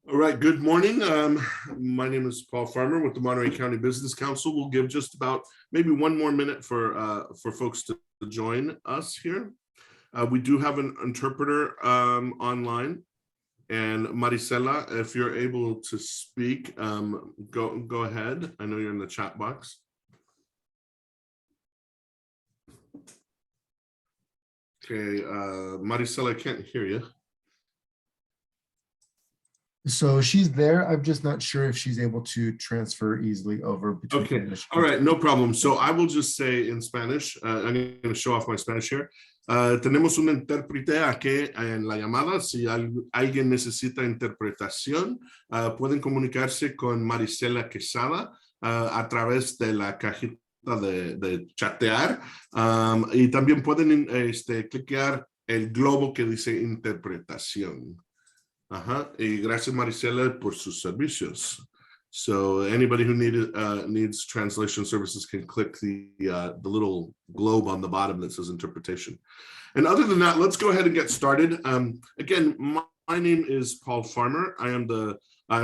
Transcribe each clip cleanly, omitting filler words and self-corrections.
All right, good morning. My name is Paul Farmer with the Monterey County Business Council. We'll give just about maybe one more minute for folks to join us here. We do have an interpreter online. And Maricela, if you're able to speak, go ahead. I know you're in the chat box. Okay, Maricela, I can't hear you. So she's there. I'm just not sure if she's able to transfer easily over between. Okay, all right, no problem. So I will just say in Spanish, I'm going to show off my Spanish here. Tenemos un intérprete aquí en la llamada. Si alguien necesita interpretación, pueden comunicarse con Maricela Quesada a través de la cajita de chatear. Y también pueden cliquear el globo que dice interpretación. Y gracias Maricela por sus servicios. So anybody who needs translation services can click the little globe on the bottom that says interpretation. And other than that, let's go ahead and get started. Again, my name is Paul Farmer. I'm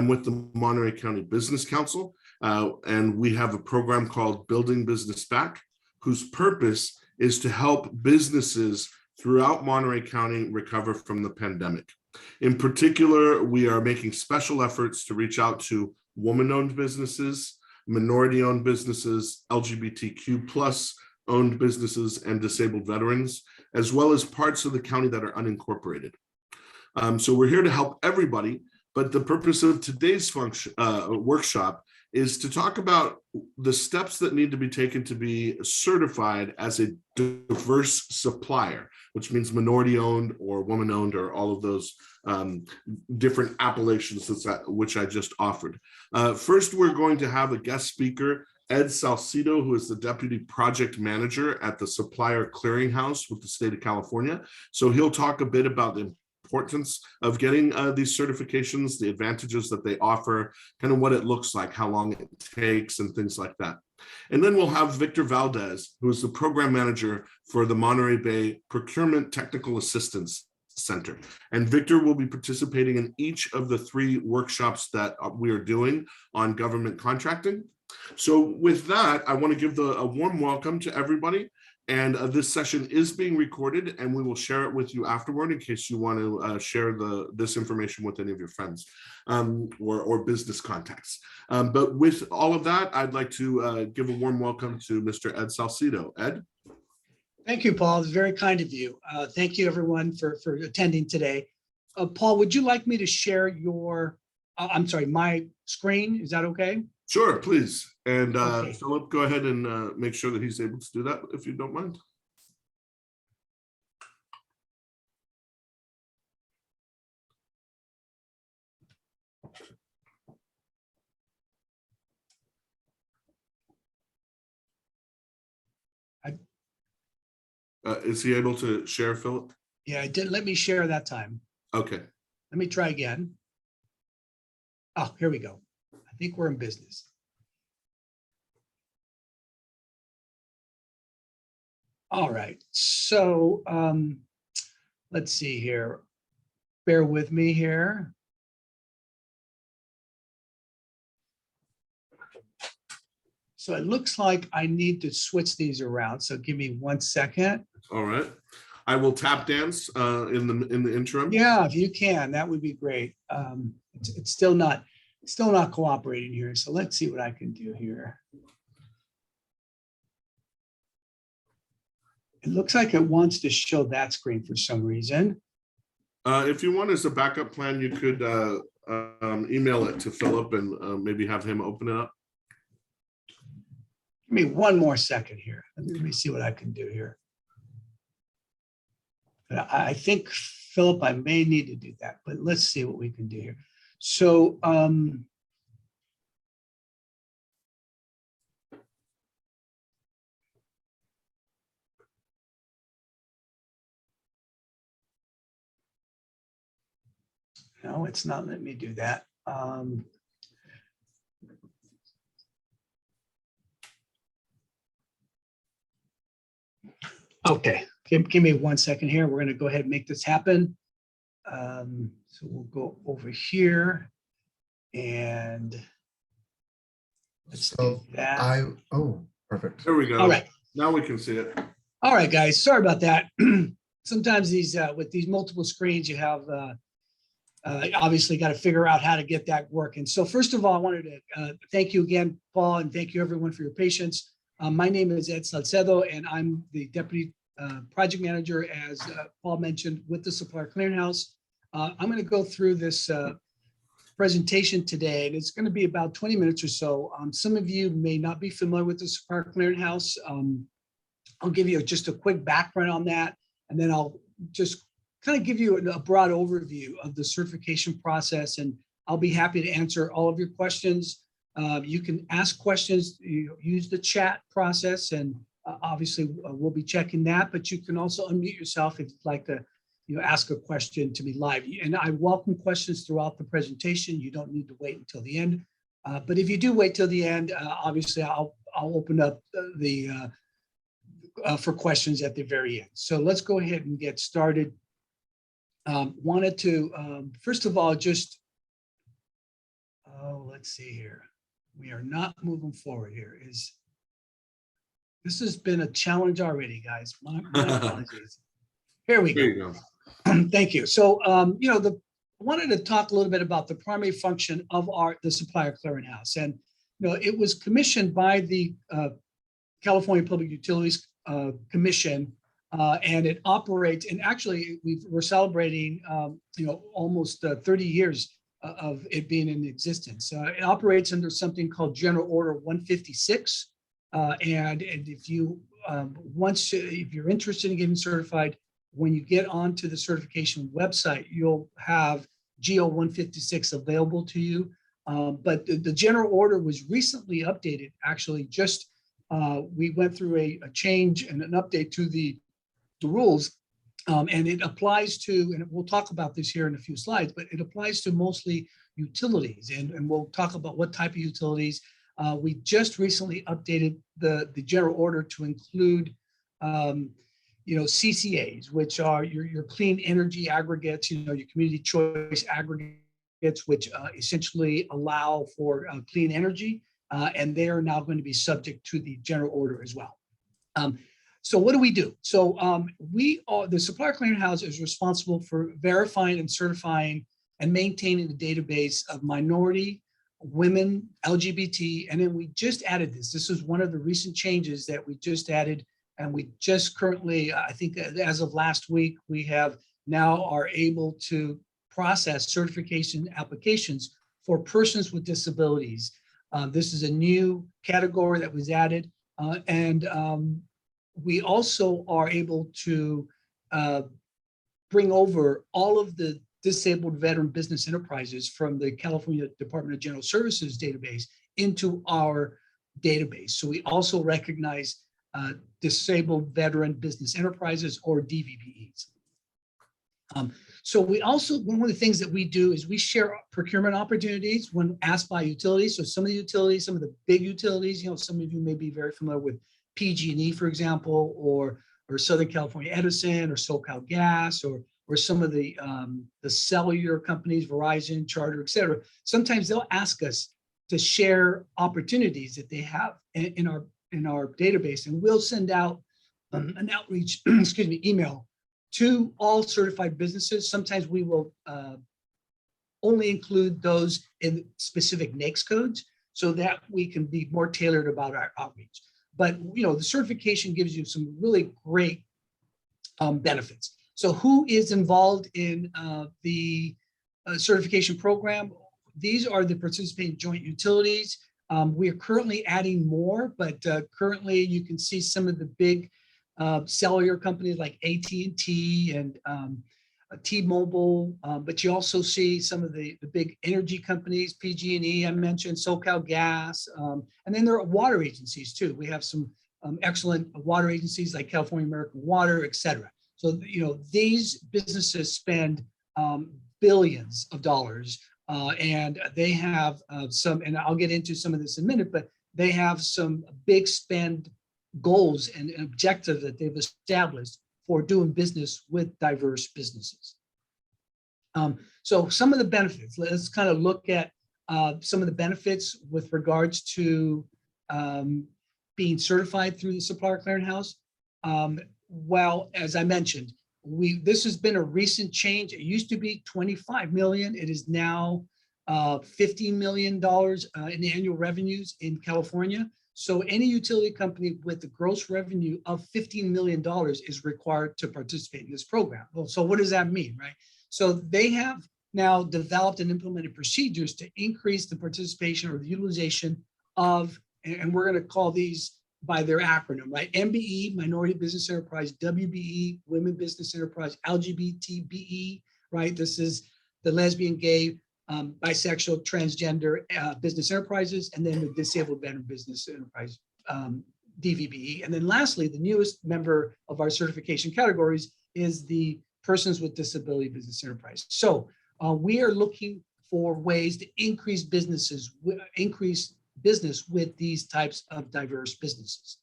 with the Monterey County Business Council, and we have a program called Building Business Back, whose purpose is to help businesses throughout Monterey County recover from the pandemic. In particular, we are making special efforts to reach out to woman-owned businesses, minority-owned businesses, LGBTQ+ owned businesses, and disabled veterans, as well as parts of the county that are unincorporated. So we're here to help everybody, but the purpose of today's workshop is to talk about the steps that need to be taken to be certified as a diverse supplier, which means minority-owned or woman-owned or all of those different appellations which I just offered. First, we're going to have a guest speaker, Ed Salcido, who is the Deputy Project Manager at the Supplier Clearinghouse with the state of California. So he'll talk a bit about the importance of getting these certifications, the advantages that they offer, kind of what it looks like, how long it takes, and things like that. And then we'll have Victor Valdez, who is the program manager for the Monterey Bay Procurement Technical Assistance Center. And Victor will be participating in each of the 3 workshops that we are doing on government contracting. So with that, I want to give a warm welcome to everybody. And this session is being recorded, and we will share it with you afterward in case you want to share this information with any of your friends or business contacts. But with all of that, I'd like to give a warm welcome to Mr. Ed Salcido. Ed? Thank you, Paul. It's very kind of you. Thank you, everyone, for attending today. Paul, would you like me to share my screen? Is that okay? Sure, please. And Okay. Philip, go ahead and make sure that he's able to do that, if you don't mind. Is he able to share, Philip? Yeah, it didn't let me share that time. Okay. Let me try again. Oh, here we go. I think we're in business. All right, so let's see here. Bear with me here. So it looks like I need to switch these around. So give me 1 second. All right. I will tap dance in the interim. Yeah, if you can, that would be great. It's still not cooperating here. So let's see what I can do here. It looks like it wants to show that screen for some reason. If you want as a backup plan, you could email it to Philip and maybe have him open it up. Give me 1 more second here. Let me see what I can do here. I think, Philip, I may need to do that, but let's see what we can do here. So, no, it's not letting me do that. Okay, give me 1 second here. We're going to go ahead and make this happen. So we'll go over here. And let's do So that. oh, perfect. There we go. All right. Now we can see it. All right, guys, sorry about that. Sometimes these, with these multiple screens, you have obviously got to figure out how to get that working. So first of all, I wanted to thank you again, Paul, and thank you everyone for your patience. My name is Ed Salcedo, and I'm the Deputy Project Manager, as Paul mentioned, with the Supplier Clearinghouse. I'm going to go through this presentation today, and it's going to be about 20 minutes or so. Some of you may not be familiar with the Supplier Clearinghouse. I'll give you just a quick background on that, and then I'll just kind of give you a broad overview of the certification process, and I'll be happy to answer all of your questions. You can ask questions, use the chat process, and obviously we'll be checking that, but you can also unmute yourself if you'd like to ask a question to me live. And I welcome questions throughout the presentation. You don't need to wait until the end. But if you do wait till the end, obviously I'll open up for questions at the very end. So let's go ahead and get started. Wanted to, first of all, just, let's see here. We are not moving forward here. This has been a challenge already, guys. My apologies. Here we go. There you go. Thank you. So, I wanted to talk a little bit about the primary function of the Supplier Clearinghouse. And, it was commissioned by the California Public Utilities Commission, and it operates, and actually we're celebrating, almost 30 years of it being in existence. It operates under something called General Order 156. And if if you're interested in getting certified, when you get onto the certification website, you'll have GO 156 available to you. But the general order was recently updated. Actually, just we went through a change and an update to the rules, and it applies to, and we'll talk about this here in a few slides, but it applies to mostly utilities, and we'll talk about what type of utilities. We just recently updated the general order to include CCAs, which are your clean energy aggregates, your community choice aggregates, which essentially allow for clean energy, and they are now going to be subject to the general order as well. So what do? So the Supplier Clearinghouse is responsible for verifying and certifying and maintaining the database of minority, women, LGBT, and then we just added this. This is one of the recent changes that we just added. And we just currently, I think as of last week, we have now are able to process certification applications for persons with disabilities. This is a new category that was added. And we also are able to bring over all of the disabled veteran business enterprises from the California Department of General Services database into our database. So we also recognize disabled veteran business enterprises, or DVBEs. So we also, one of the things that we do is we share procurement opportunities when asked by utilities. So some of the utilities, some of the big utilities, some of you may be very familiar with PG&E, for example, or Southern California Edison, or SoCal Gas, or some of the cellular companies, Verizon, Charter, et cetera. Sometimes they'll ask us to share opportunities that they have in our database, and we'll send out an outreach, email to all certified businesses. Sometimes we will only include those in specific NAICS codes so that we can be more tailored about our outreach. But the certification gives you some really great benefits. So who is involved in the certification program? These are the participating joint utilities. We are currently adding more, but currently you can see some of the big cellular companies like AT&T and T-Mobile, but you also see some of the big energy companies, PG&E, I mentioned, SoCal Gas, and then there are water agencies too. We have some excellent water agencies like California American Water, et cetera. So, these businesses spend billions of dollars, and they have some, and I'll get into some of this in a minute, but they have some big spend goals and objectives that they've established for doing business with diverse businesses. So some of the benefits, let's kind of look at some of the benefits with regards to being certified through the Supplier Clearinghouse. Well, as I mentioned, this has been a recent change. It used to be 25 million. It is now $15 million in annual revenues in California. So any utility company with the gross revenue of $15 million is required to participate in this program. Well, so what does that mean, right? So they have now developed and implemented procedures to increase the participation or the utilization of, and we're going to call these by their acronym, right? MBE, Minority Business Enterprise, WBE, Women Business Enterprise, LGBTBE, right? This is the lesbian, gay, bisexual, transgender business enterprises, and then the disabled veteran business enterprise, DVBE. And then lastly, the newest member of our certification categories is the persons with disability business enterprise. So we are looking for ways to increase business with these types of diverse businesses.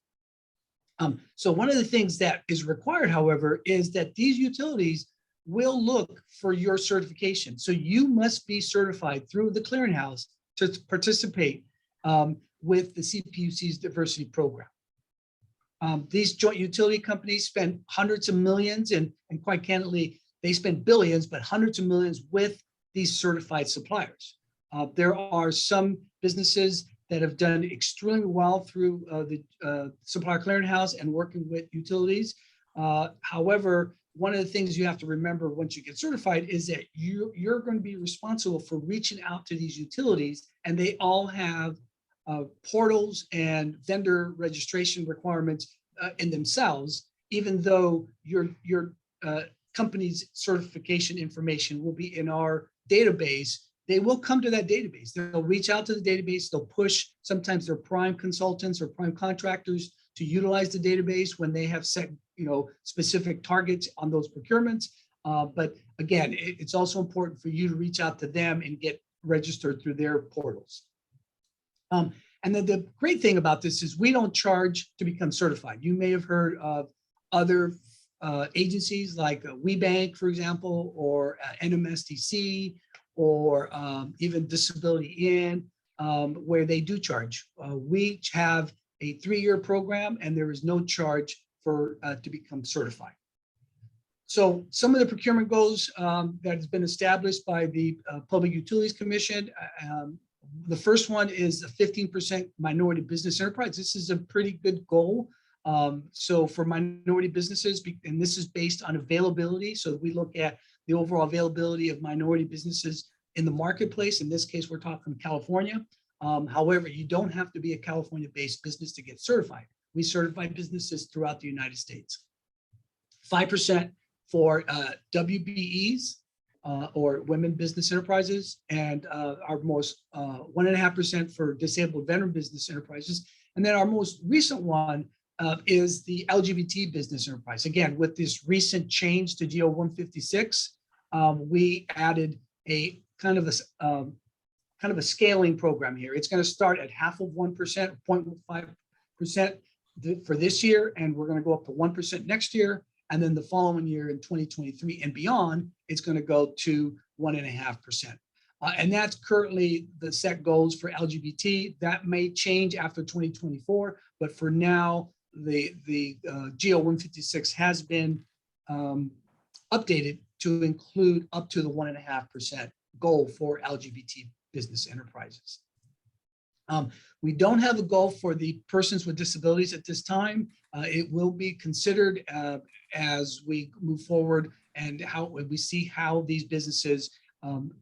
So one of the things that is required, however, is that these utilities will look for your certification. So you must be certified through the clearinghouse to participate with the CPUC's diversity program. These joint utility companies spend hundreds of millions, and quite candidly, they spend billions, but hundreds of millions with these certified suppliers. There are some businesses that have done extremely well through the Supplier Clearinghouse and working with utilities. However, one of the things you have to remember once you get certified is that you're going to be responsible for reaching out to these utilities, and they all have portals and vendor registration requirements in themselves, even though your company's certification information will be in our database. They will come to that database. They'll reach out to the database. They'll push sometimes their prime consultants or prime contractors to utilize the database when they have set, specific targets on those procurements. But again, it's also important for you to reach out to them and get registered through their portals. And then the great thing about this is we don't charge to become certified. You may have heard of other agencies like WeBank, for example, or NMSDC, or even Disability In, where they do charge. We have a 3-year program, and there is no charge for to become certified. So some of the procurement goals that has been established by the Public Utilities Commission. The first one is a 15% minority business enterprise. This is a pretty good goal. So for minority businesses, and this is based on availability. So we look at the overall availability of minority businesses in the marketplace. In this case, we're talking California. However, you don't have to be a California-based business to get certified. We certify businesses throughout the United States. 5% for WBEs or women business enterprises, and our most 1.5% for disabled veteran business enterprises. And then our most recent one is the LGBT business enterprise. Again, with this recent change to GO 156, we added a kind of a scaling program here. It's going to start at 0.5%, 0.5% for this year, and we're going to go up to 1% next year. And then the following year in 2023 and beyond, it's going to go to 1.5%. And that's currently the set goals for LGBT. That may change after 2024, but for now, the GO 156 has been updated to include up to the 1.5% goal for LGBT business enterprises. We don't have a goal for the persons with disabilities at this time. It will be considered as we move forward and how we see how these businesses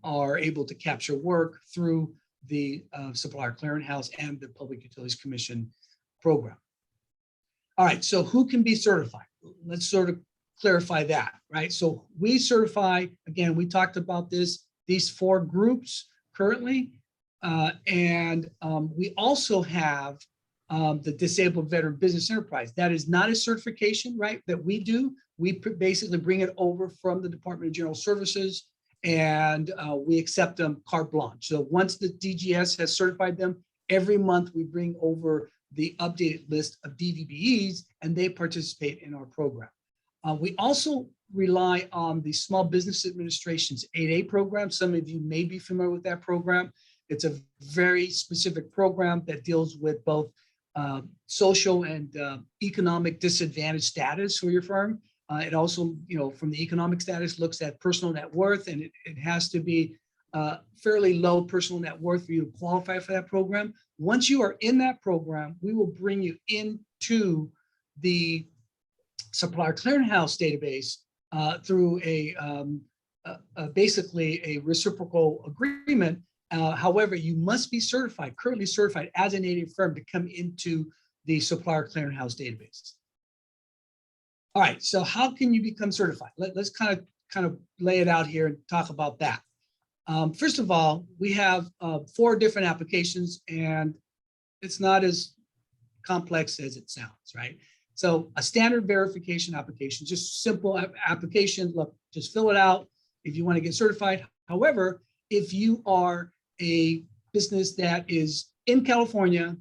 are able to capture work through the Supplier Clearinghouse and the Public Utilities Commission program. All right, so who can be certified? Let's sort of clarify that, right? So we certify, again, we talked about these 4 groups currently, and we also have the disabled veteran business enterprise. That is not a certification, right, that we do. We basically bring it over from the Department of General Services, and we accept them carte blanche. So once the DGS has certified them, every month we bring over the updated list of DVBEs, and they participate in our program. We also rely on the Small Business Administration's 8A program. Some of you may be familiar with that program. It's a very specific program that deals with both social and economic disadvantage status for your firm. It also, from the economic status, looks at personal net worth, and it has to be fairly low personal net worth for you to qualify for that program. Once you are in that program, we will bring you into the Supplier Clearinghouse database through basically a reciprocal agreement. However, you must be certified, currently certified as a native firm to come into the Supplier Clearinghouse database. All right, so how can you become certified? Let's kind of lay it out here and talk about that. First of all, we have 4 different applications, and it's not as complex as it sounds, right? So a standard verification application, just simple application. Look, just fill it out if you want to get certified. However, if you are a business that is in California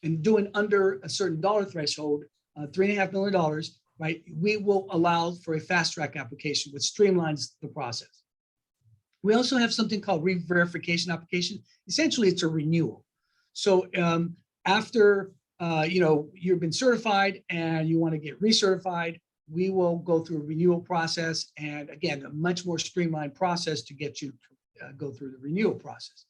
and doing under a certain dollar threshold, $3.5 million, right, we will allow for a fast track application, which streamlines the process. We also have something called re-verification application. Essentially, it's a renewal. So after you've been certified and you want to get recertified, we will go through a renewal process, and again, a much more streamlined process to get you to go through the renewal process.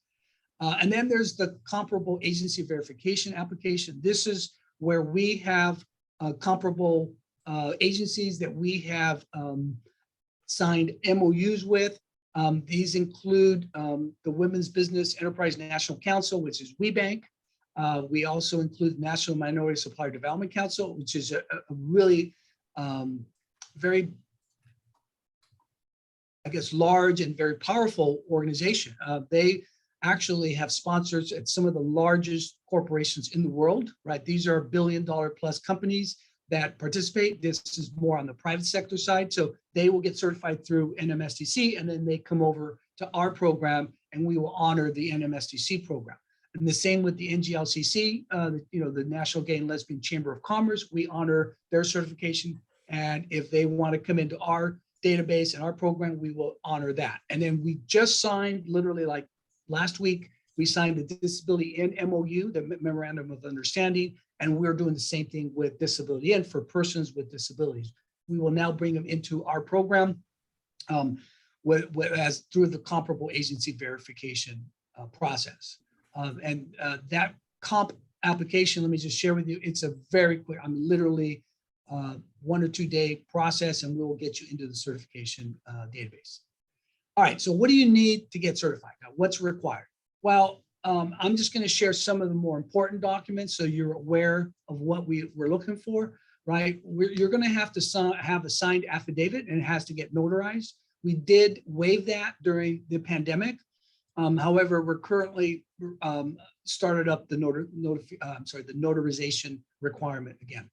And then there's the comparable agency verification application. This is where we have comparable agencies that we have signed MOUs with. These include the Women's Business Enterprise National Council, which is WeBank. We also include National Minority Supplier Development Council, which is a really very, I guess, large and very powerful organization. They actually have sponsors at some of the largest corporations in the world, right? These are billion-dollar-plus companies that participate. This is more on the private sector side. So they will get certified through NMSDC, and then they come over to our program, and we will honor the NMSDC program. And the same with the NGLCC, the National Gay and Lesbian Chamber of Commerce. We honor their certification, and if they want to come into our database and our program, we will honor that. And then we just signed, literally like last week, we signed the Disability In MOU, the Memorandum of Understanding, and we're doing the same thing with Disability In for persons with disabilities. We will now bring them into our program as through the comparable agency verification process. That comp application, let me just share with you, it's a very quick, literally 1 or 2 day process, and we will get you into the certification database. All right, so what do you need to get certified? Now, what's required? Well, I'm just going to share some of the more important documents so you're aware of what we're looking for, right? You're going to have to have a signed affidavit, and it has to get notarized. We did waive that during the pandemic. However, we're currently started up the notarization requirement again.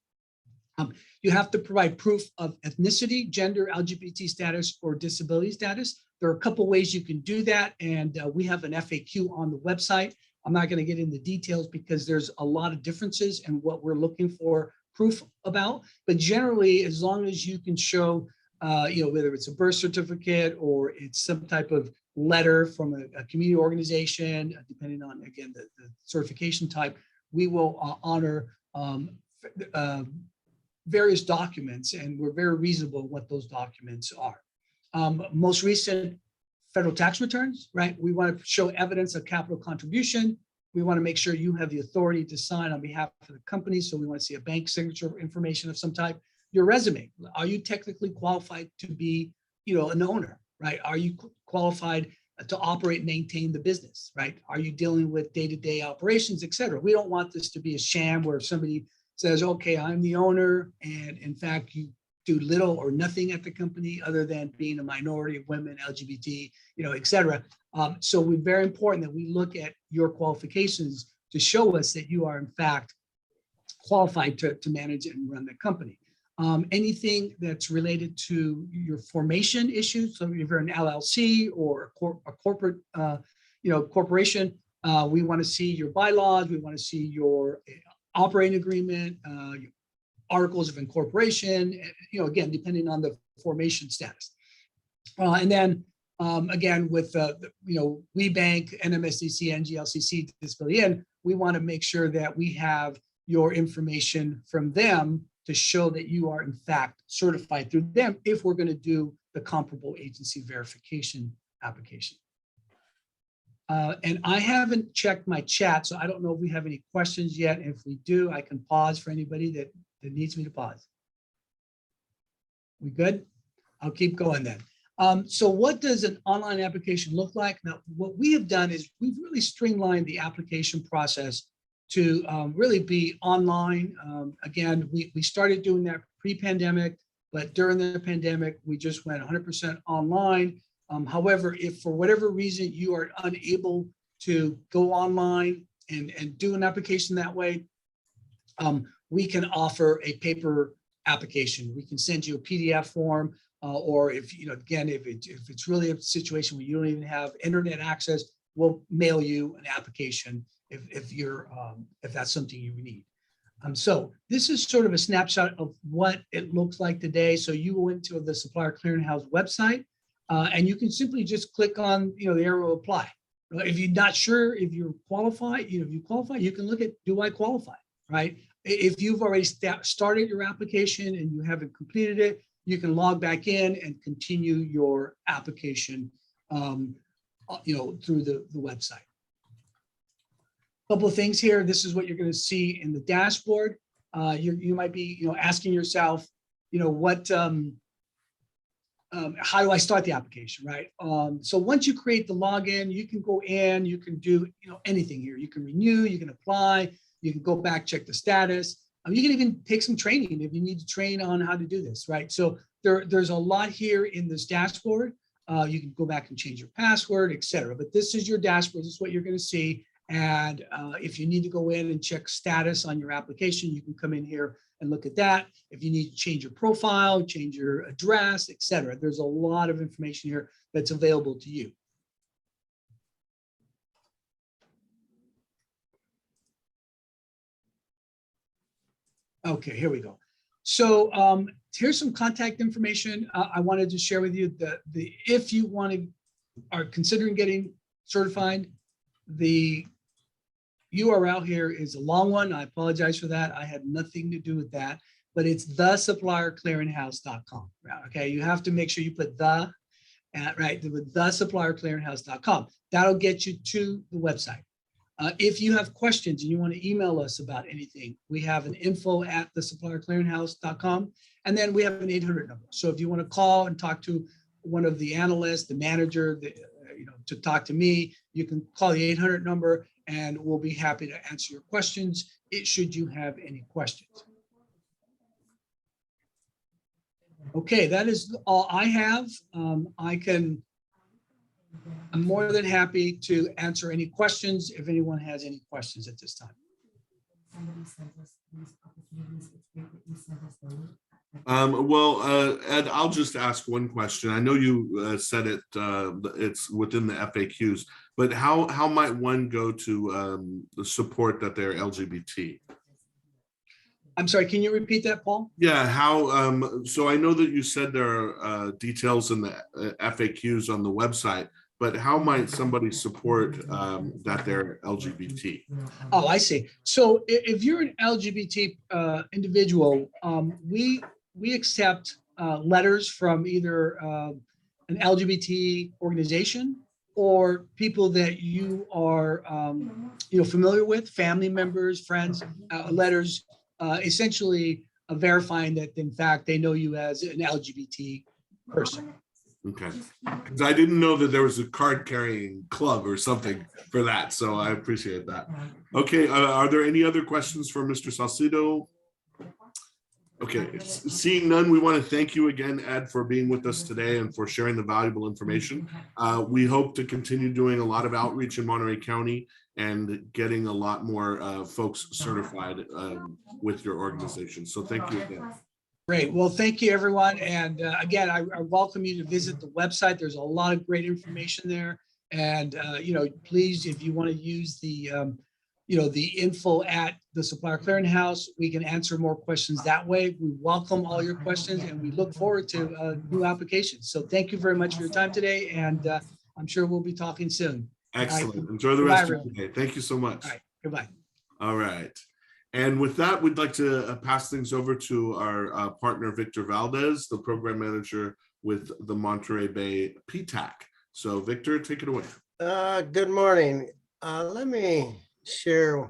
You have to provide proof of ethnicity, gender, LGBT status, or disability status. There are a couple ways you can do that, and we have an FAQ on the website. I'm not going to get into details because there's a lot of differences in what we're looking for proof about. But generally, as long as you can show, whether it's a birth certificate or it's some type of letter from a community organization, depending on, again, the certification type, we will honor various documents, and we're very reasonable what those documents are. Most recent federal tax returns, right? We want to show evidence of capital contribution. We want to make sure you have the authority to sign on behalf of the company. So we want to see a bank signature information of some type. Your resume, are you technically qualified to be, an owner, right? Are you qualified to operate and maintain the business, right? Are you dealing with day-to-day operations, et cetera? We don't want this to be a sham where somebody says, okay, I'm the owner, and in fact, you do little or nothing at the company other than being a minority of women, LGBT, et cetera. So we're very important that we look at your qualifications to show us that you are in fact qualified to manage and run the company. Anything that's related to your formation issues, so if you're an LLC or a corporate, corporation, we want to see your bylaws, we want to see your operating agreement, articles of incorporation, again, depending on the formation status. And then Again, with WeBank, NMSDC, NGLCC, Disability In, we want to make sure that we have your information from them to show that you are in fact certified through them if we're going to do the comparable agency verification application. And I haven't checked my chat, so I don't know if we have any questions yet. If we do, I can pause for anybody that needs me to pause. We good? I'll keep going then. So what does an online application look like? Now, what we have done is we've really streamlined the application process to really be online. Again, we started doing that pre-pandemic, but during the pandemic, we just went 100% online. However, if for whatever reason you are unable to go online and do an application that way, we can offer a paper application. We can send you a PDF form, or if, again, if it's really a situation where you don't even have internet access, we'll mail you an application if that's something you need. So this is sort of a snapshot of what it looks like today. So you go into the Supplier Clearinghouse website, and you can simply just click on the arrow apply. If you're not sure if you're qualified, if you qualify, you can look at, do I qualify, right? If you've already started your application and you haven't completed it, you can log back in and continue your application, through the website. Couple of things here. This is what you're going to see in the dashboard. You might be, asking yourself, what, how do I start the application, right? So once you create the login, you can go in, you can do, anything here. You can renew, you can apply, you can go back, check the status. You can even take some training if you need to train on how to do this, right? So there's a lot here in this dashboard. You can go back and change your password, etc. But this is your dashboard. This is what you're going to see. And if you need to go in and check status on your application, you can come in here and look at that. If you need to change your profile, change your address, etc. There's a lot of information here that's available to you. Okay, here we go. So here's some contact information I wanted to share with you. If you are considering getting certified, the URL here is a long one. I apologize for that. I had nothing to do with that, but it's thesupplierclearinghouse.com. Okay, you have to make sure you put the thesupplierclearinghouse.com. That'll get you to the website. If you have questions and you want to email us about anything, we have an info@thesupplierclearinghouse.com, and then we have an 800 number. So if you want to call and talk to one of the analysts, the manager, to talk to me, you can call the 800 number, and we'll be happy to answer your questions should you have any questions. Okay, that is all I have. I'm more than happy to answer any questions if anyone has any questions at this time. Ed, I'll just ask one question. I know you said it's within the FAQs, but how might one go to the support that they're LGBT? I'm sorry, can you repeat that, Paul? Yeah, so I know that you said there are details in the FAQs on the website, but how might somebody support that they're LGBT? Oh, I see. So if you're an LGBT individual, we accept letters from either an LGBT organization or people that you are familiar with, family members, friends, letters essentially verifying that in fact they know you as an LGBT person. Okay, because I didn't know that there was a card carrying club or something for that, so I appreciate that. Okay, are there any other questions for Mr. Salcido? Okay, seeing none, we want to thank you again, Ed, for being with us today and for sharing the valuable information. We hope to continue doing a lot of outreach in Monterey County and getting a lot more folks certified with your organization. So thank you again. Great. Well, thank you, everyone. And again, I welcome you to visit the website. There's a lot of great information there. And, please, if you want to use the the info at the Supplier Clearinghouse. We can answer more questions that way. We welcome all your questions and we look forward to new applications. So thank you very much for your time today. And I'm sure we'll be talking soon. Excellent. All right. Enjoy the Goodbye, rest of everyone. your day. Thank you so much. All right. Goodbye. All right. And with that, we'd like to pass things over to our partner, Victor Valdez, the program manager with the Monterey Bay PTAC. So Victor, take it away. Good morning. Let me share.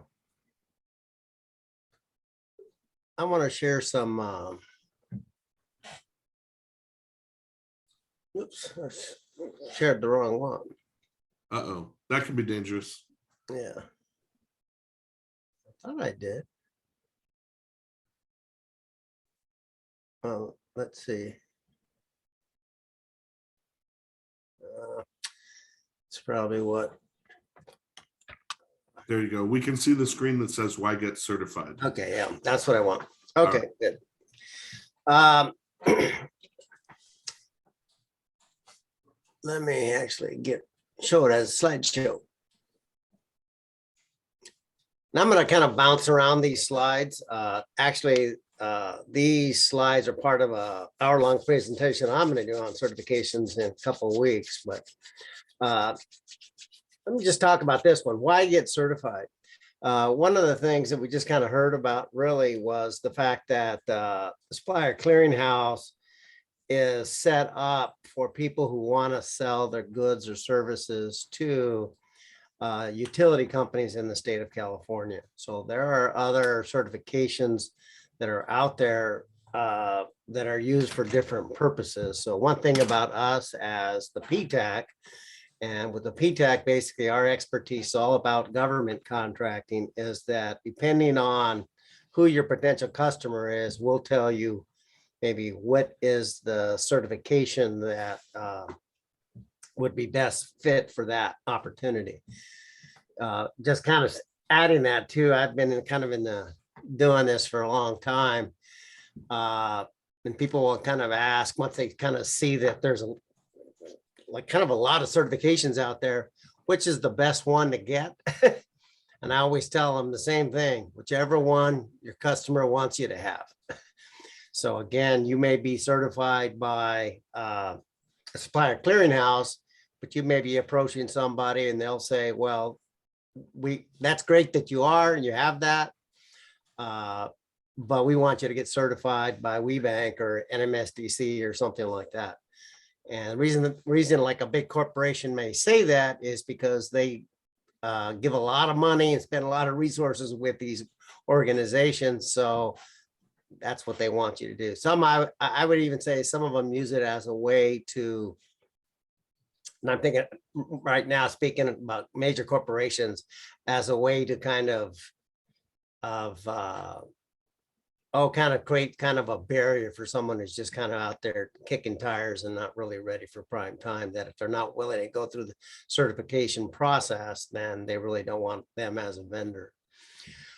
I want to share some. Oops, I shared the wrong one. Uh-oh, that could be dangerous. Yeah. I thought I did. Let's see. It's probably what. There you go. We can see the screen that says "Why Get Certified." Okay, yeah, that's what I want. Okay, good. Let me actually show it as a slideshow. Now I'm going to kind of bounce around these slides. Actually, these slides are part of an hour-long presentation I'm going to do on certifications in a couple of weeks. But let me just talk about this one. Why get certified? One of the things that we just kind of heard about really was the fact that the Supplier Clearinghouse is set up for people who want to sell their goods or services to utility companies in the state of California. So there are other certifications that are out there that are used for different purposes. So one thing about us as the PTAC, and with the PTAC, basically our expertise is all about government contracting, is that depending on who your potential customer is, we'll tell you maybe what is the certification that would be best fit for that opportunity. Just kind of adding that too, I've been doing this for a long time. And people will kind of ask, once they kind of see that there's a lot of certifications out there, which is the best one to get? And I always tell them the same thing, whichever one your customer wants you to have. So again, you may be certified by a Supplier Clearinghouse, but you may be approaching somebody and they'll say, well, that's great that you are and you have that, but we want you to get certified by WeBank or NMSDC or something like that. And the reason like a big corporation may say that is because they give a lot of money and spend a lot of resources with these organizations. So that's what they want you to do. Some, I would even say some of them use it as a way to, and I'm thinking right now, speaking about major corporations, as a way to kind of create kind of a barrier for someone who's just kind of out there kicking tires and not really ready for prime time, that if they're not willing to go through the certification process, then they really don't want them as a vendor.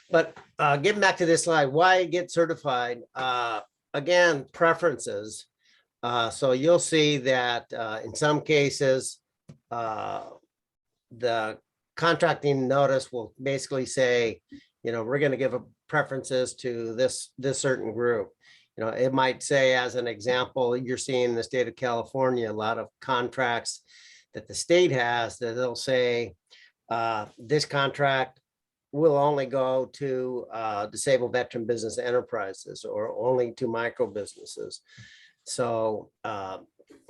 But getting back to this slide, why get certified? Again, preferences. So you'll see that in some cases, the contracting notice will basically say, we're going to give preferences to this certain group. It might say, as an example, you're seeing in the state of California, a lot of contracts that the state has that they'll say this contract will only go to disabled veteran business enterprises or only to micro businesses. So,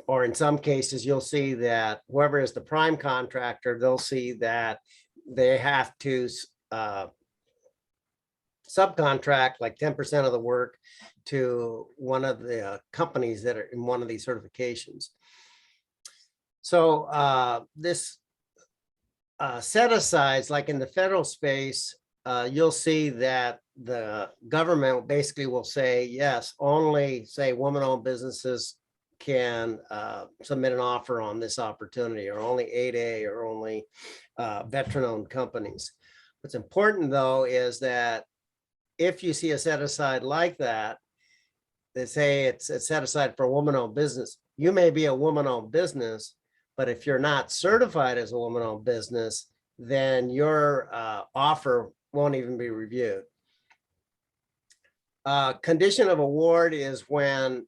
or in some cases, you'll see that whoever is the prime contractor, they'll see that they have to subcontract like 10% of the work to one of the companies that are in one of these certifications. So this set asides, like in the federal space, you'll see that the government basically will say, yes, only say woman-owned businesses can submit an offer on this opportunity, or only 8A, or only veteran-owned companies. What's important though is that if you see a set aside like that, they say it's set aside for a woman-owned business. You may be a woman-owned business, but if you're not certified as a woman-owned business, then your offer won't even be reviewed. Condition of award is when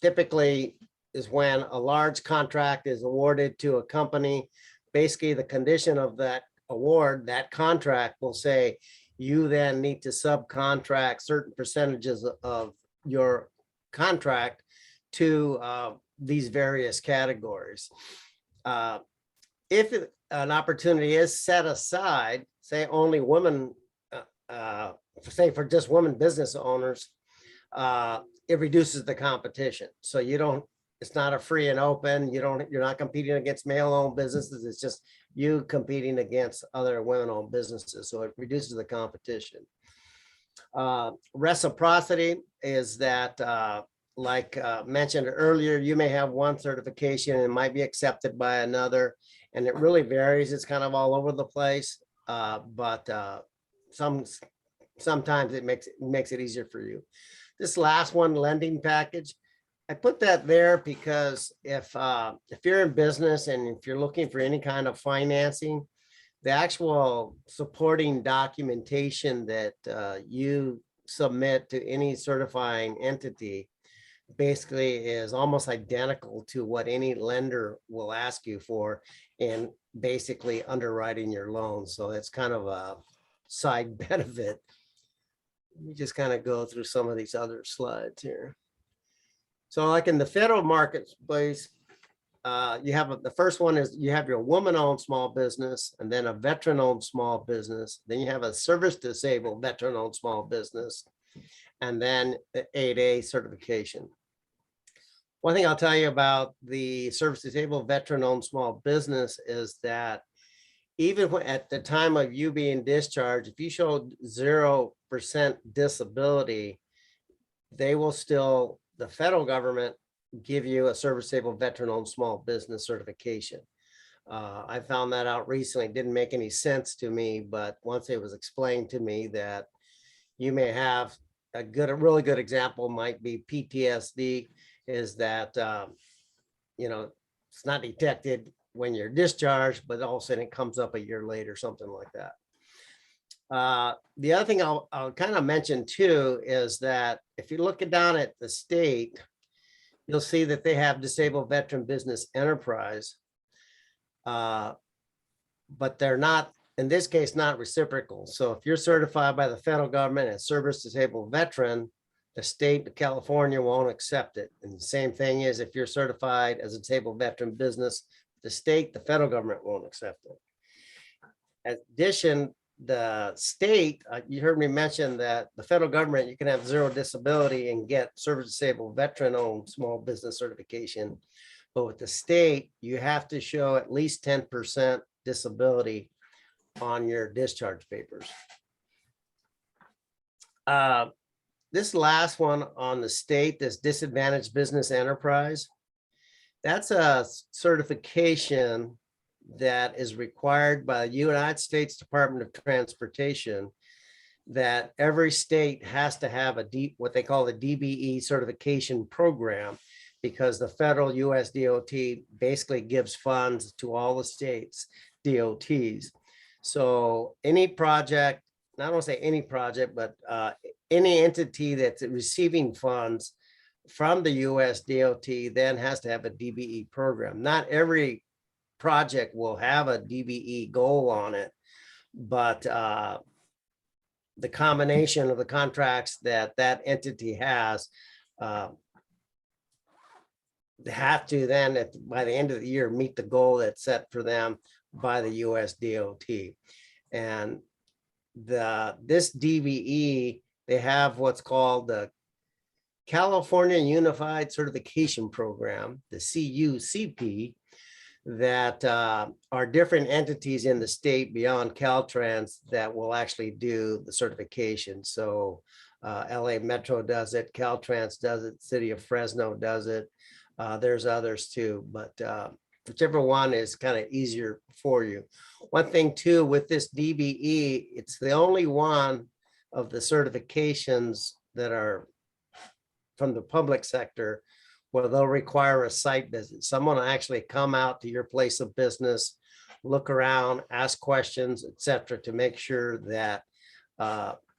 typically is when a large contract is awarded to a company. Basically, the condition of that award, that contract will say you then need to subcontract certain percentages of your contract to these various categories. If an opportunity is set aside, say only women, say for just women business owners, it reduces the competition. So you don't, it's not a free and open, you're not competing against male-owned businesses, it's just you competing against other women-owned businesses. So it reduces the competition. Reciprocity is that, like mentioned earlier, you may have one certification and it might be accepted by another, and it really varies. It's kind of all over the place, but sometimes it makes it easier for you. This last one, lending package, I put that there because if you're in business and if you're looking for any kind of financing, the actual supporting documentation that you submit to any certifying entity basically is almost identical to what any lender will ask you for in basically underwriting your loan. So it's kind of a side benefit. Let me just kind of go through some of these other slides here. So like in the federal marketplace, you have the first one is you have your woman-owned small business, and then a veteran-owned small business. Then you have a service-disabled veteran-owned small business, and then the 8A certification. One thing I'll tell you about the service-disabled veteran-owned small business is that even when, at the time of you being discharged, if you showed 0% disability, they will still, the federal government, give you a service-disabled veteran-owned small business certification. I found that out recently. It didn't make any sense to me, but once it was explained to me that you may have a really good example might be PTSD, is that it's not detected when you're discharged, but all of a sudden it comes up a year later, something like that. The other thing I'll kind of mention too is that if you look down at the state, you'll see that they have disabled veteran business enterprise, but they're not, in this case, not reciprocal. So if you're certified by the federal government as service disabled veteran, the state of California won't accept it. And the same thing is if you're certified as a disabled veteran business, the state, the federal government won't accept it. In addition, the state, you heard me mention that the federal government, you can have 0 disability and get service disabled veteran owned small business certification. But with the state, you have to show at least 10% disability on your discharge papers. This last one on the state, this disadvantaged business enterprise, that's a certification that is required by the United States Department of Transportation, that every state has to have what they call the DBE certification program, because the federal US DOT basically gives funds to all the states DOTs. So any project, I don't want to say any project, but any entity that's receiving funds from the US DOT then has to have a DBE program. Not every project will have a DBE goal on it, but the combination of the contracts that entity has they have to then, by the end of the year, meet the goal that's set for them by the US DOT. And this DBE, they have what's called the California Unified Certification Program, the CUCP, that are different entities in the state beyond Caltrans that will actually do the certification. So LA Metro does it, Caltrans does it, City of Fresno does it. There's others too, but whichever one is kind of easier for you. One thing too, with this DBE, it's the only one of the certifications that are from the public sector where they'll require a site visit. Someone will actually come out to your place of business look around, ask questions, etc., to make sure that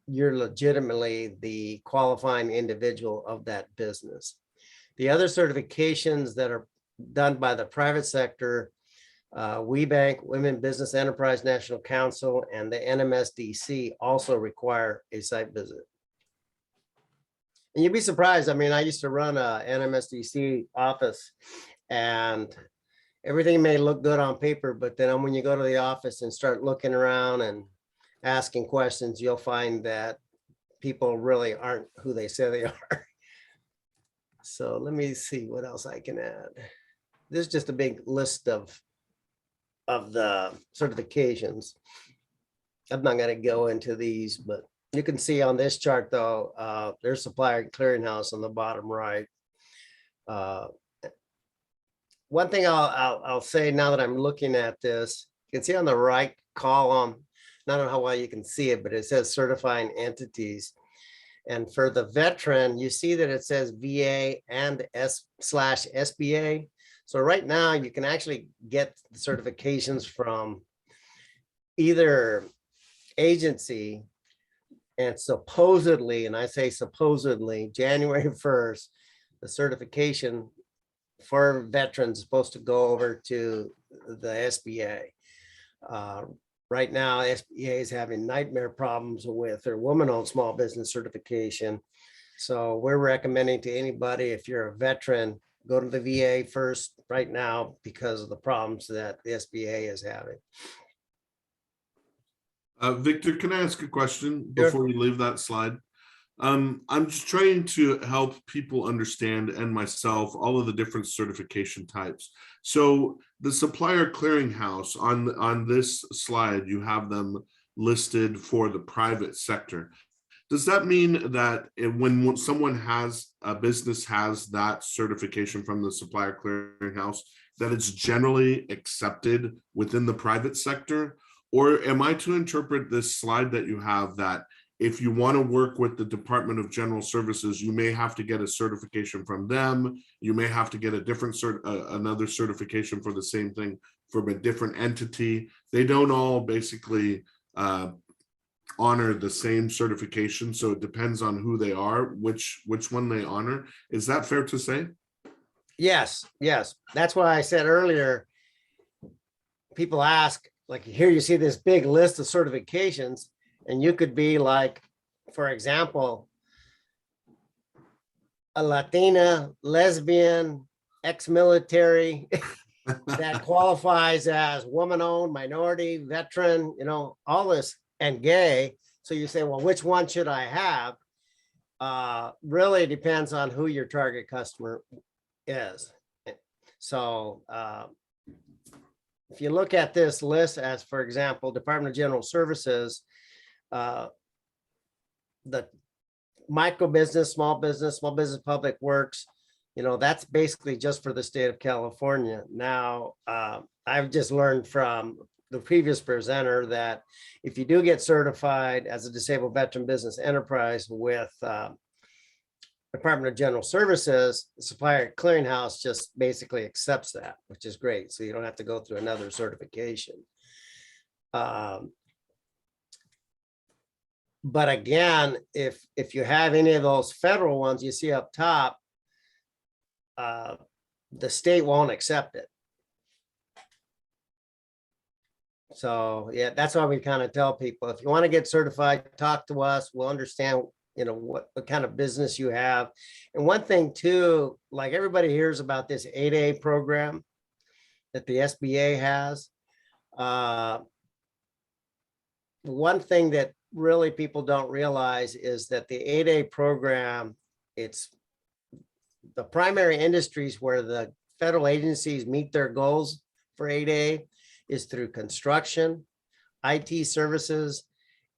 you're legitimately the qualifying individual of that business. The other certifications that are done by the private sector, WeBank, Women Business Enterprise National Council, and the NMSDC also require a site visit. And you'd be surprised. I mean, I used to run a NMSDC office, and everything may look good on paper, but then when you go to the office and start looking around and asking questions, you'll find that people really aren't who they say they are. So let me see what else I can add. This is just a big list of the certifications. I'm not going to go into these, but you can see on this chart, though, there's Supplier Clearinghouse on the bottom right. One thing I'll say now that I'm looking at this, you can see on the right column, I don't know how well you can see it, but it says certifying entities. And for the veteran, you see that it says VA and S/SBA. So right now you can actually get certifications from either agency, and supposedly, and I say supposedly, January 1st, the certification for veterans is supposed to go over to the SBA. Right now, SBA is having nightmare problems with their woman-owned small business certification. So we're recommending to anybody, if you're a veteran, go to the VA first right now because of the problems that the SBA is having. Victor, can I ask a question Sure. before you leave that slide? I'm just trying to help people understand, and myself, all of the different certification types. So the Supplier Clearinghouse, on this slide, you have them listed for the private sector. Does that mean that when someone has a business has that certification from the Supplier Clearinghouse, that it's generally accepted within the private sector? Or am I to interpret this slide that you have that if you want to work with the Department of General Services, you may have to get a certification from them. You may have to get a different another certification for the same thing from a different entity. They don't all basically honor the same certification. So it depends on who they are, which one they honor. Is that fair to say? Yes, yes. That's why I said earlier, people ask, like here you see this big list of certifications, and you could be like, for example, a Latina, lesbian, ex-military that qualifies as woman-owned, minority, veteran, you know, all this, and gay. So you say, well, which one should I have? Really depends on who your target customer is. So if you look at this list as, for example, Department of General Services, the micro business, small business public works, you know, that's basically just for the state of California. Now, I've just learned from the previous presenter that if you do get certified as a disabled veteran business enterprise with Department of General Services, the Supplier Clearinghouse just basically accepts that, which is great. So you don't have to go through another certification. But again, if you have any of those federal ones you see up top, the state won't accept it. So yeah, that's why we kind of tell people, if you want to get certified, talk to us. We'll understand, you know, what kind of business you have. And one thing too, like everybody hears about this 8A program that the SBA has. One thing that really people don't realize is that the 8A program, it's the primary industries where the federal agencies meet their goals for 8A is through construction, IT services,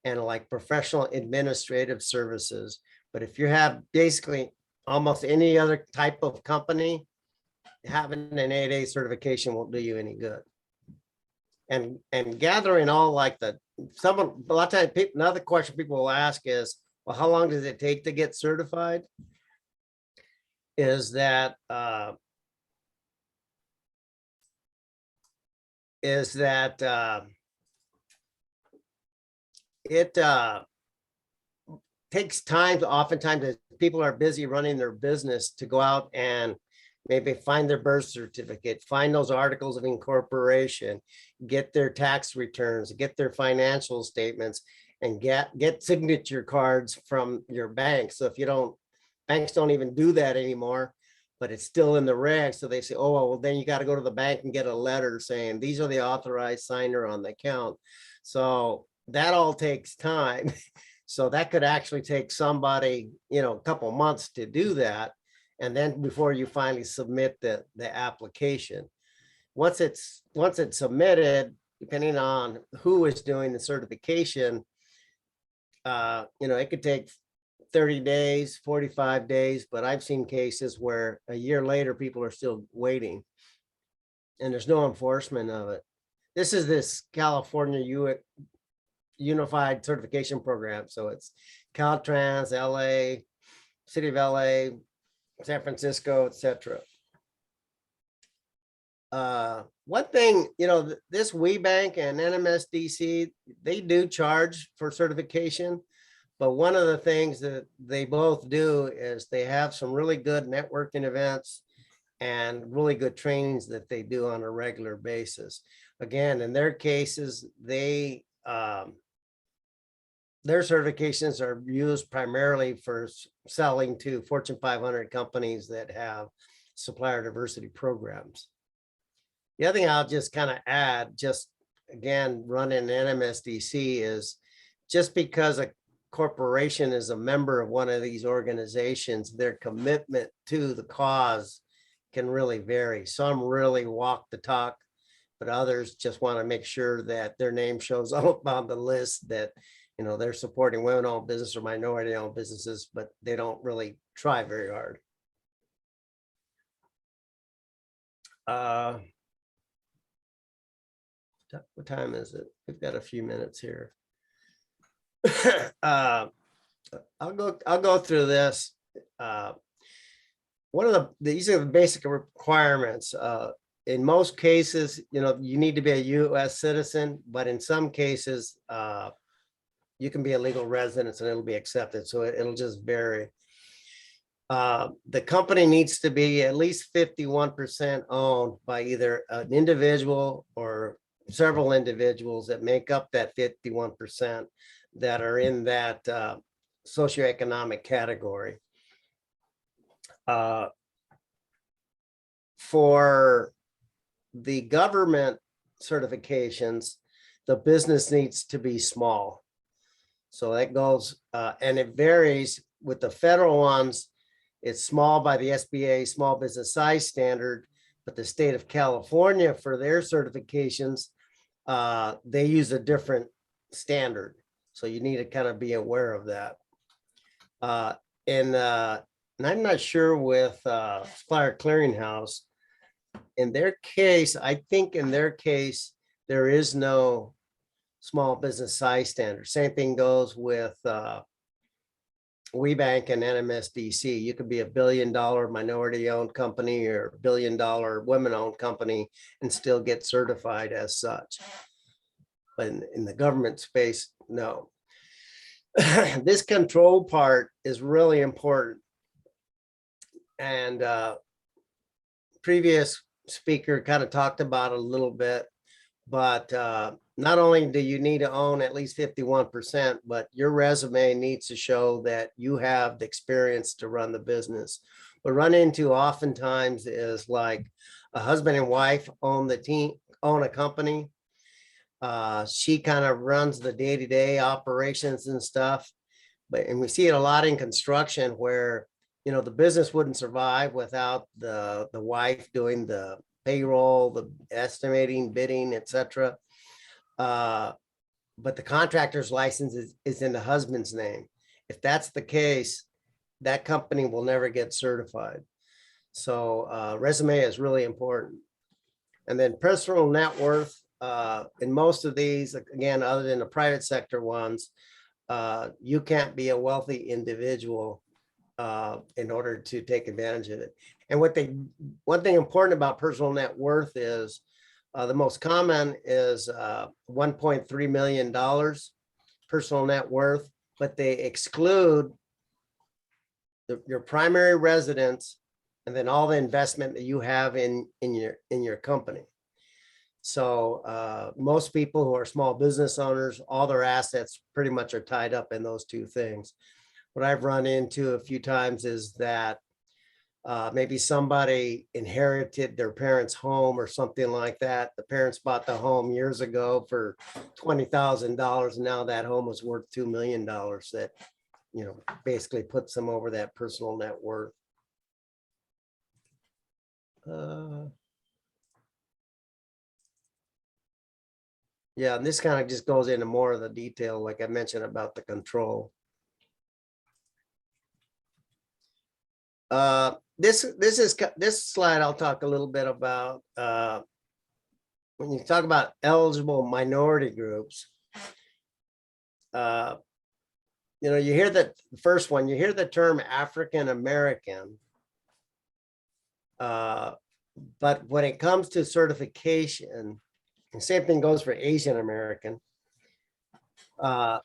and like professional administrative services. But if you have basically almost any other type of company, having an 8A certification won't do you any good. And gathering all like a lot of times people, another question people will ask is, well, how long does it take to get certified? Is that is that it takes time. Oftentimes, as people are busy running their business, to go out and maybe find their birth certificate, find those articles of incorporation, get their tax returns, get their financial statements, and get signature cards from your bank. So if you don't, banks don't even do that anymore, but it's still in the reg. So they say, oh, well, then you got to go to the bank and get a letter saying these are the authorized signer on the account. So that all takes time. So that could actually take somebody, a couple months to do that. And then before you finally submit the application, once it's submitted, depending on who is doing the certification, it could take 30 days, 45 days, but I've seen cases where a year later, people are still waiting and there's no enforcement of it. This is this California Unified Certification Program. So it's Caltrans, LA, City of LA, San Francisco, etc. One thing, this WeBank and NMSDC, they do charge for certification, but one of the things that they both do is they have some really good networking events and really good trainings that they do on a regular basis. Again, in their cases, their certifications are used primarily for selling to Fortune 500 companies that have supplier diversity programs. The other thing I'll just kind of add, just again, running NMSDC, is just because a corporation is a member of one of these organizations, their commitment to the cause can really vary. Some really walk the talk, but others just want to make sure that their name shows up on the list, that they're supporting women-owned business or minority-owned businesses, but they don't really try very hard. What time is it? We've got a few minutes here. I'll go through this. One of these are the basic requirements. In most cases, you need to be a U.S. citizen, but in some cases, you can be a legal resident and it'll be accepted. So it'll just vary. The company needs to be at least 51% owned by either an individual or several individuals that make up that 51% that are in that socioeconomic category. For the government certifications, the business needs to be small. So that goes, and it varies with the federal ones. It's small by the SBA small business size standard, but the state of California for their certifications, they use a different standard. So you need to kind of be aware of that. And I'm not sure with Supplier Clearinghouse, in their case, I think in their case, there is no small business size standard. Same thing goes with WeBank and NMSDC. You could be $1 billion minority-owned company or $1 billion women-owned company and still get certified as such. But in the government space, no. This control part is really important. And previous speaker kind of talked about it a little bit, but not only do you need to own at least 51%, but your resume needs to show that you have the experience to run the business. What we run into oftentimes is like a husband and wife own a company. She kind of runs the day-to-day operations and stuff, and we see it a lot in construction where the business wouldn't survive without the wife doing the payroll, the estimating, bidding, etc. But the contractor's license is in the husband's name. If that's the case, that company will never get certified. So resume is really important. And then personal net worth, in most of these, again, other than the private sector ones, you can't be a wealthy individual in order to take advantage of it. And one thing important about personal net worth is The most common is $1.3 million personal net worth, but they exclude your primary residence and then all the investment that you have in your company. So most people who are small business owners, all their assets pretty much are tied up in those two things. What I've run into a few times is that maybe somebody inherited their parents' home or something like that. The parents bought the home years ago for $20,000. And now that home is worth $2 million. That, you know, basically puts them over that personal net worth. Yeah, and this kind of just goes into more of the detail, like I mentioned about the control. This slide I'll talk a little bit about. When you talk about eligible minority groups, you know, you hear that first one, you hear the term African American, but when it comes to certification, the same thing goes for Asian American. For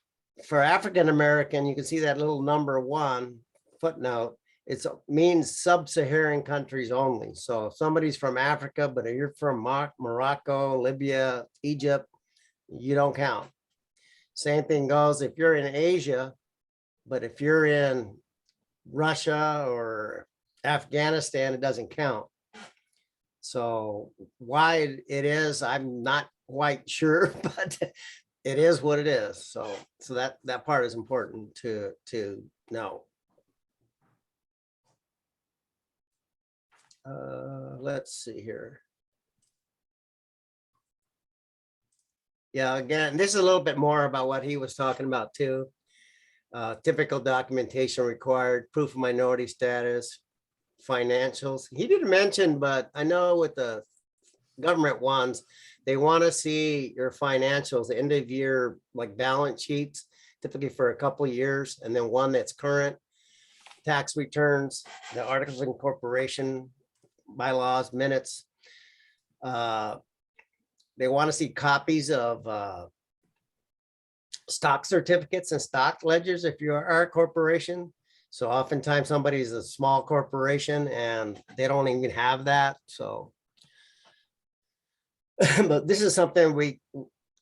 African American, you can see that little number 1 footnote. It means sub-Saharan countries only. So if somebody's from Africa, but if you're from Morocco, Libya, Egypt, you don't count. Same thing goes if you're in Asia, but if you're in Russia or Afghanistan, it doesn't count. So why it is, I'm not quite sure, but it is what it is. So that part is important to know. Let's see here. Yeah, again, this is a little bit more about what he was talking about too. Typical documentation required, proof of minority status, financials. He didn't mention, but I know with the government ones, they want to see your financials, the end of year, like balance sheets, typically for a couple of years, and then one that's current, tax returns, the articles of incorporation, bylaws, minutes. They want to see copies of stock certificates and stock ledgers if you are a corporation. So oftentimes somebody's a small corporation and they don't even have that. So, but this is something we,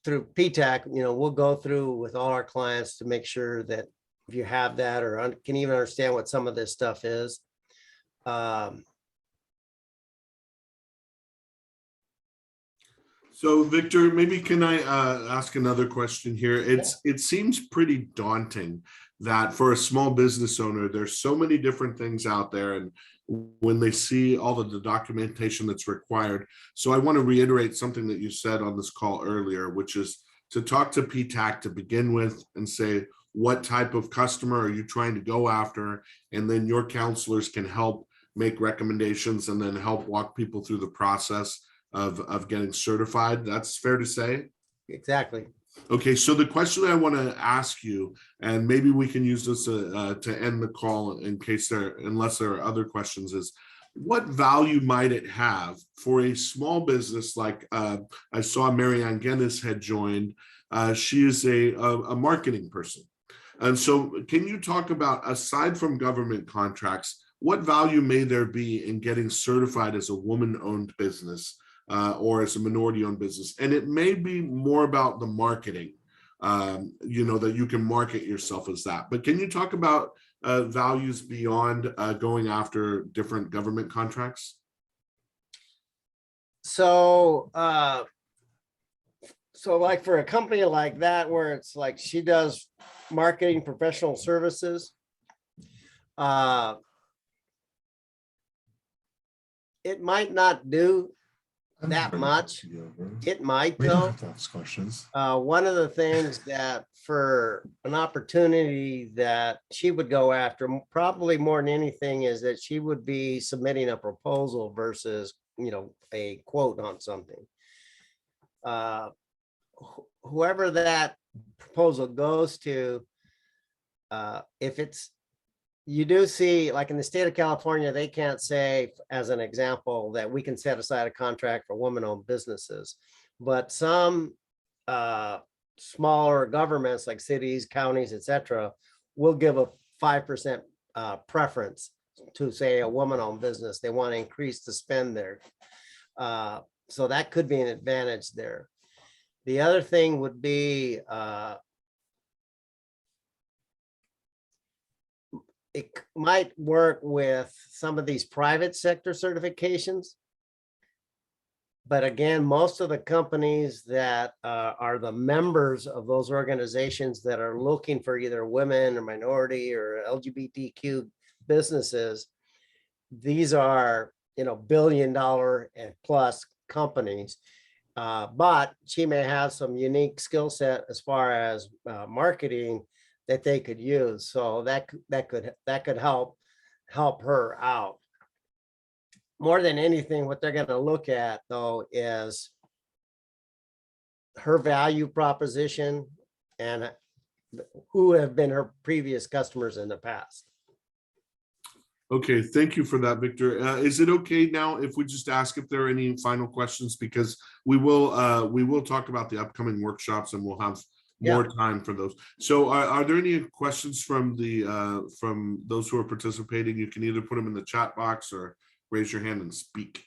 through PTAC, you know, we'll go through with all our clients to make sure that if you have that or can even understand what some of this stuff is. So Victor, maybe can I ask another question here? It seems pretty daunting that for a small business owner, there's so many different things out there, and when they see all of the documentation that's required. So I want to reiterate something that you said on this call earlier, which is to talk to PTAC to begin with and say, what type of customer are you trying to go after? And then your counselors can help make recommendations and then help walk people through the process of getting certified. That's fair to say? Exactly. Okay, so the question I want to ask you, and maybe we can use this to end the call in case unless there are other questions, is what value might it have for a small business like I saw Marianne Guinness had joined. She is a marketing person. And so can you talk about, aside from government contracts, what value may there be in getting certified as a woman-owned business? Or as a minority-owned business, and it may be more about the marketing, you know, that you can market yourself as that. But can you talk about values beyond going after different government contracts? So, so like for a company like that, where it's like she does marketing professional services, it might not do that much. It might We though. don't have to ask questions. One of the things that for an opportunity that she would go after, probably more than anything, is that she would be submitting a proposal versus, you know, a quote on something. Whoever that proposal goes to, if it's you do see, like in the state of California, they can't say, as an example, that we can set aside a contract for woman-owned businesses. But some smaller governments like cities, counties, etc., will give a 5% preference to, say, a woman-owned business. They want to increase the spend there. So that could be an advantage there. The other thing would be it might work with some of these private sector certifications. But again, most of the companies that are the members of those organizations that are looking for either women or minority or LGBTQ businesses, these are, you know, billion-dollar and plus companies. But she may have some unique skill set as far as marketing that they could use. So that could help her out. More than anything, what they're going to look at, though, is her value proposition and who have been her previous customers in the past. Okay, thank you for that, Victor. Is it okay now if we just ask if there are any final questions, because we will talk about the upcoming workshops and we'll have more time for those. So are there any questions from those who are participating? You can either put them in the chat box or raise your hand and speak.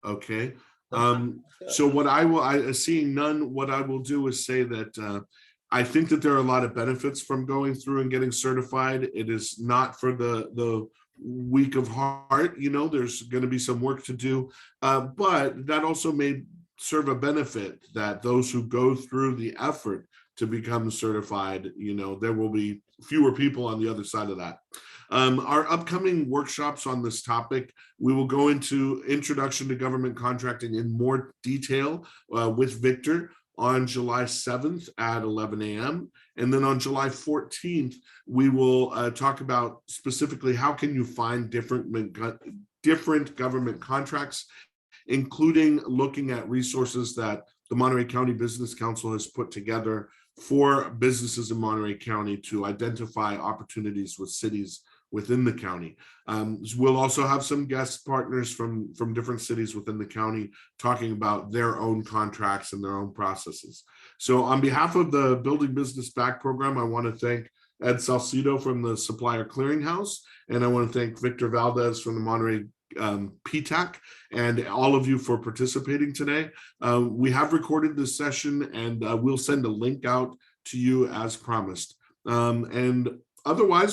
Okay. So what seeing none, what I will do is say that I think that there are a lot of benefits from going through and getting certified. It is not for the weak of heart, you know, there's going to be some work to do, but that also may serve a benefit that those who go through the effort to become certified, you know, there will be fewer people on the other side of that. Our upcoming workshops on this topic, we will go into Introduction to Government Contracting in more detail with Victor on July 7th at 11 a.m. And then on July 14th, we will talk about specifically how can you find different government contracts, including looking at resources that the Monterey County Business Council has put together for businesses in Monterey County to identify opportunities with cities within the county. We'll also have some guest partners from different cities within the county talking about their own contracts and their own processes. So on behalf of the Building Business Back program, I want to thank Ed Salcido from the Supplier Clearinghouse, and I want to thank Victor Valdez from the Monterey PTAC, and all of you for participating today. We have recorded this session, and we'll send a link out to you as promised. And otherwise,